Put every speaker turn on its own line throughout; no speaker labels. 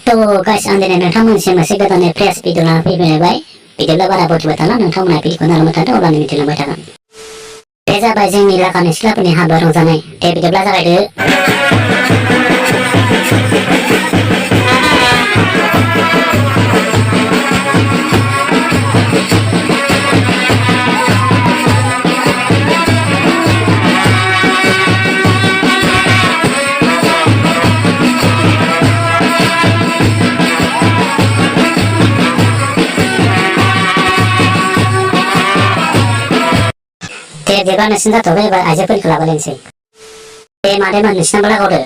तो गाइस आं दिनै नोंथांमोननिसिम मोनसे गोदान फ्रेश भिडिअ लाना फैबाय बिदिब्ला बारा बखिबाय थाला नोंथांमोना भिडिअखौ नायलांबाय थादो अब्लानो मिथिलांबाय थागोन। बे जाबाय जोंनि लागानि सिख्लाफोरनि हाबा रंजानाय। दे बिदिब्ला जागायदो। दे जेब्ला नोंसिनि जाथ'बाय एबार आइजोफोरखौ लाबोलायनोसै। दे मादैमोन नोंसिनाबो लागावदो।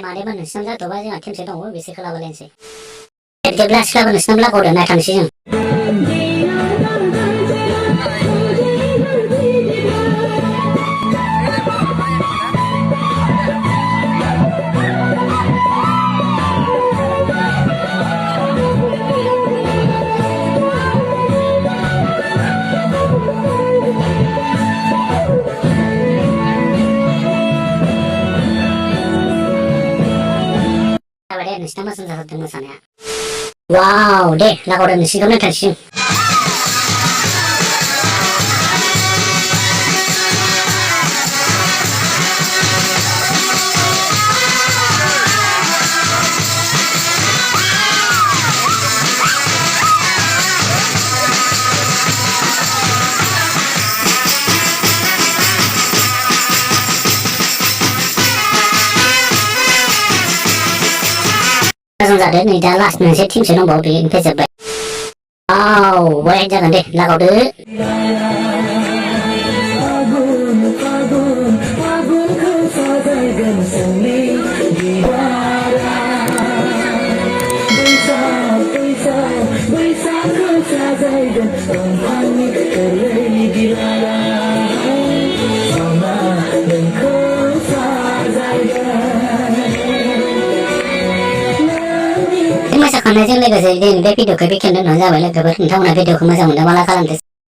मादैमोन नोंसिनाव जाथ'बाय जोंहा खेमसे दङ बिसोरखौ लाबोलायनोसै। बिदिब्ला सिख्लाफोर नोंसिनाबो लागावदो नायथांसै जों। दे नोंसिना मोजां जाथारदों मोसानाया। वाव दे लागावदो नोंसिनिखौ नायथांसै जों। मोजां जादों नै दा लास्ट मोनसे टिमसो दंबावो बेनिफ्राय जोब्बाय। वाव बया जागोन दे लागावदो। मोसाखांनायजों लोगोसे दिनै बे भिडिअखौ बेखेवनो होनाय जाबाय लोगोफोर। नोंथांमोना भिडिअखौ मोजां मोनदोंबा लाइक खालामदो।